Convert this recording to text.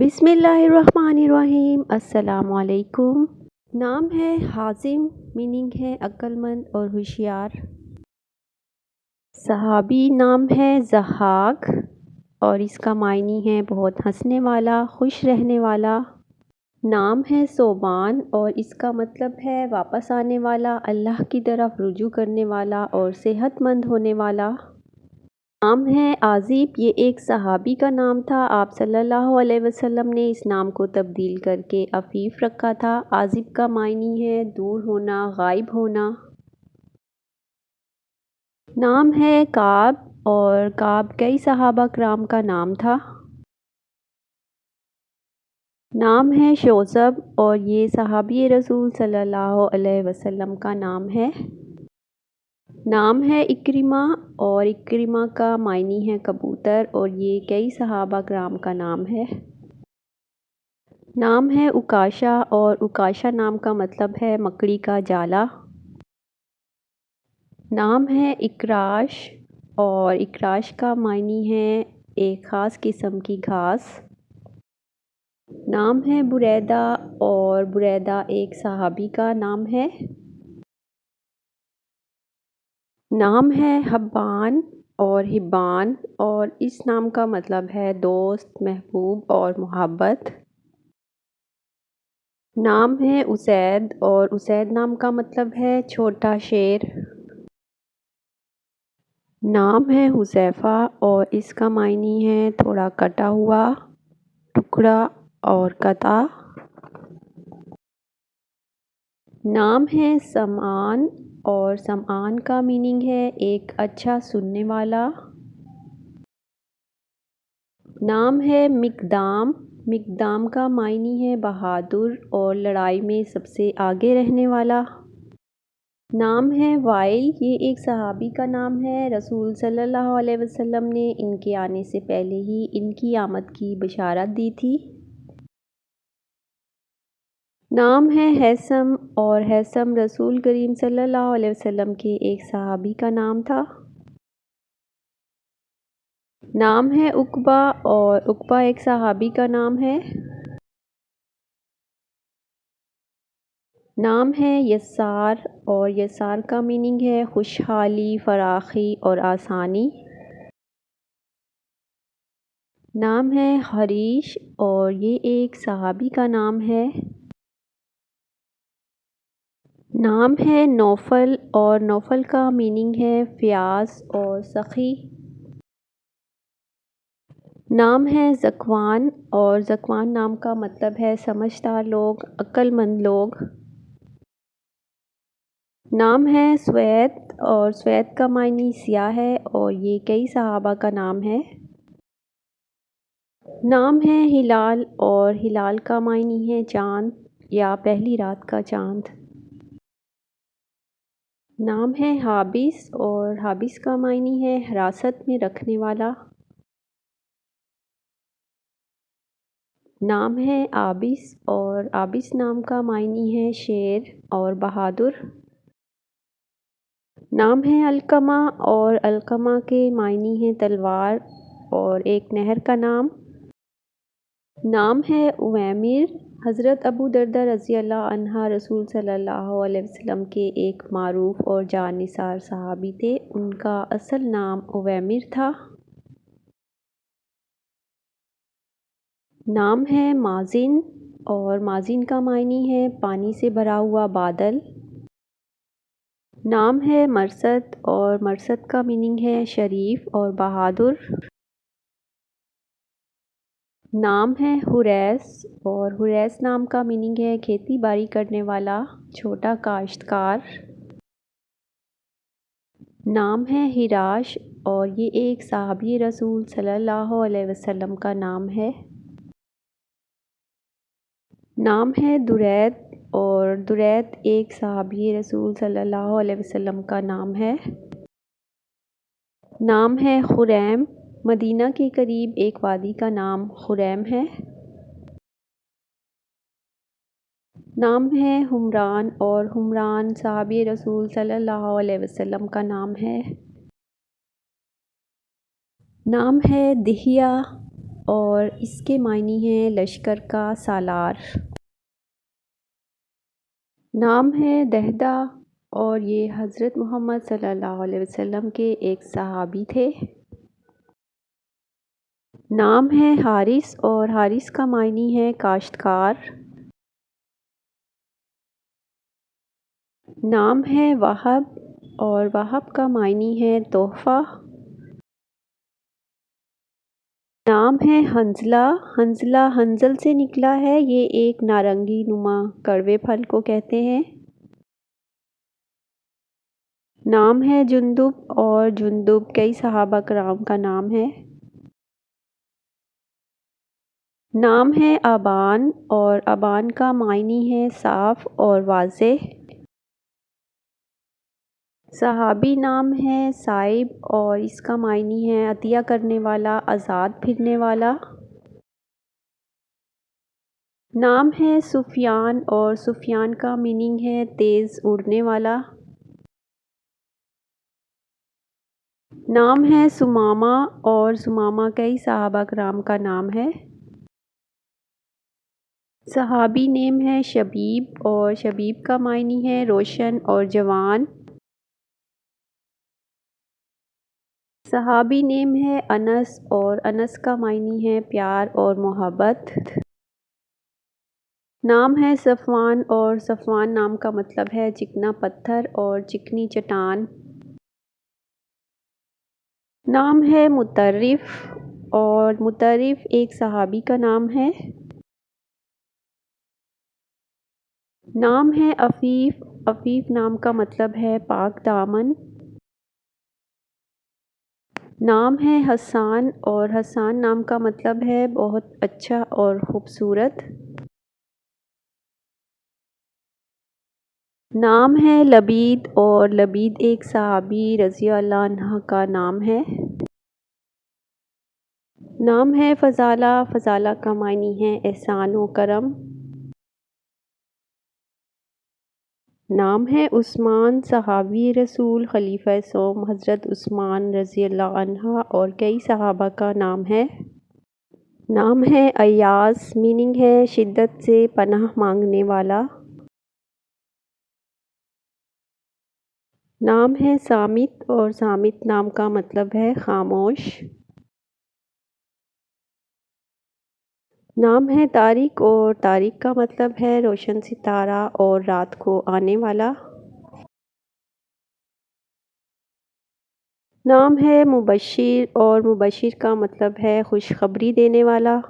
بسم اللہ الرحمن الرحیم۔ السلام علیکم۔ نام ہے حازم، میننگ ہے عقل مند اور ہوشیار۔ صحابی نام ہے ضحاک اور اس کا معنی ہے بہت ہنسنے والا، خوش رہنے والا۔ نام ہے ثوبان اور اس کا مطلب ہے واپس آنے والا، اللہ کی طرف رجوع کرنے والا اور صحت مند ہونے والا۔ نام ہے عازب، یہ ایک صحابی کا نام تھا۔ آپ صلی اللہ علیہ وسلم نے اس نام کو تبدیل کر کے عفیف رکھا تھا۔ عازب کا معنی ہے دور ہونا، غائب ہونا۔ نام ہے کعب اور کعب کئی صحابہ کرام کا نام تھا۔ نام ہے شوذب اور یہ صحابی رسول صلی اللہ علیہ وسلم کا نام ہے۔ نام ہے اکرمہ اور اکرمہ کا معنی ہے کبوتر اور یہ کئی صحابہ کرام کا نام ہے۔ نام ہے عکاشہ اور عکاشہ نام کا مطلب ہے مکڑی کا جالا۔ نام ہے اکراش اور اکراش کا معنی ہے ایک خاص قسم کی گھاس۔ نام ہے بریدہ اور بریدہ ایک صحابی کا نام ہے۔ نام ہے حبان اور حبان اور اس نام کا مطلب ہے دوست، محبوب اور محبت۔ نام ہے اسید اور اسید نام کا مطلب ہے چھوٹا شیر۔ نام ہے حذیفہ اور اس کا معنی ہے تھوڑا کٹا ہوا، ٹکڑا اور قطع۔ نام ہے سمعان اور سمعان کا میننگ ہے ایک اچھا سننے والا۔ نام ہے مقدام، مقدام کا معنی ہے بہادر اور لڑائی میں سب سے آگے رہنے والا۔ نام ہے وائل، یہ ایک صحابی کا نام ہے۔ رسول صلی اللہ علیہ وسلم نے ان کے آنے سے پہلے ہی ان کی آمد کی بشارت دی تھی۔ نام ہے ہیثم اور ہیثم رسول کریم صلی اللہ علیہ وسلم کے ایک صحابی کا نام تھا۔ نام ہے عقبہ اور عقبہ ایک صحابی کا نام ہے۔ نام ہے یسار اور یسار کا میننگ ہے خوشحالی، فراخی اور آسانی۔ نام ہے حریش اور یہ ایک صحابی کا نام ہے۔ نام ہے نوفل اور نوفل کا میننگ ہے فیاض اور سخی۔ نام ہے ذکوان اور ذکوان نام کا مطلب ہے سمجھدار لوگ، عقل مند لوگ۔ نام ہے سوید اور سوید کا معنی سیاہ ہے اور یہ کئی صحابہ کا نام ہے۔ نام ہے ہلال اور ہلال کا معنی ہے چاند یا پہلی رات کا چاند۔ نام ہے حابس اور حابس کا معنی ہے حراست میں رکھنے والا۔ نام ہے عابس اور عابس نام کا معنی ہے شیر اور بہادر۔ نام ہے علقمہ اور علقمہ کے معنی ہے تلوار اور ایک نہر کا نام۔ نام ہے اویمر، حضرت ابو درداء رضی اللہ عنہ رسول صلی اللہ علیہ وسلم کے ایک معروف اور جان نثار صحابی تھے، ان کا اصل نام اویمر تھا۔ نام ہے مازن اور مازن کا معنی ہے پانی سے بھرا ہوا بادل۔ نام ہے مرثد اور مرثد کا میننگ ہے شریف اور بہادر۔ نام ہے حریث اور حریث نام کا میننگ ہے کھیتی باڑی کرنے والا، چھوٹا کاشتکار۔ نام ہے ہراش اور یہ ایک صحابی رسول صلی اللہ علیہ وسلم کا نام ہے۔ نام ہے درید اور درید ایک صحابی رسول صلی اللہ علیہ وسلم کا نام ہے۔ نام ہے خریم، مدینہ کے قریب ایک وادی کا نام خریم ہے۔ نام ہے حمران اور حمران صحابی رسول صلی اللہ علیہ وسلم کا نام ہے۔ نام ہے دہیہ اور اس کے معنی ہیں لشکر کا سالار۔ نام ہے دہدہ اور یہ حضرت محمد صلی اللہ علیہ وسلم کے ایک صحابی تھے۔ نام ہے حارث اور حارث کا معنی ہے کاشتکار۔ نام ہے وہب اور وہب کا معنی ہے تحفہ۔ نام ہے حنظلہ، حنظلہ حنظل سے نکلا ہے، یہ ایک نارنگی نما کڑوے پھل کو کہتے ہیں۔ نام ہے جندب اور جندب کئی صحابہ کرام کا نام ہے۔ نام ہے ابان اور ابان کا معنی ہے صاف اور واضح۔ صحابی نام ہے صائب اور اس کا معنی ہے عطیہ کرنے والا، آزاد پھرنے والا۔ نام ہے سفیان اور سفیان کا میننگ ہے تیز اڑنے والا۔ نام ہے سمامہ اور سمامہ کئی صحابہ کرام کا نام ہے۔ صحابی نیم ہے شبیب اور شبیب کا معنی ہے روشن اور جوان۔ صحابی نیم ہے انس اور انس کا معنی ہے پیار اور محبت۔ نام ہے صفوان اور صفوان نام کا مطلب ہے چکنا پتھر اور چکنی چٹان۔ نام ہے مطرف اور مطرف ایک صحابی کا نام ہے۔ نام ہے عفیف، عفیف نام کا مطلب ہے پاک دامن۔ نام ہے حسان اور حسان نام کا مطلب ہے بہت اچھا اور خوبصورت۔ نام ہے لبید اور لبید ایک صحابی رضی اللہ عنہ کا نام ہے۔ نام ہے فضالہ، فضالہ کا معنی ہے احسان و کرم۔ نام ہے عثمان، صحابی رسول خلیفہ سوم حضرت عثمان رضی اللہ عنہ اور کئی صحابہ کا نام ہے۔ نام ہے ایاز، میننگ ہے شدت سے پناہ مانگنے والا۔ نام ہے صامت اور صامت نام کا مطلب ہے خاموش۔ نام ہے طارق اور طارق کا مطلب ہے روشن ستارہ اور رات کو آنے والا۔ نام ہے مبشر اور مبشر کا مطلب ہے خوشخبری دینے والا۔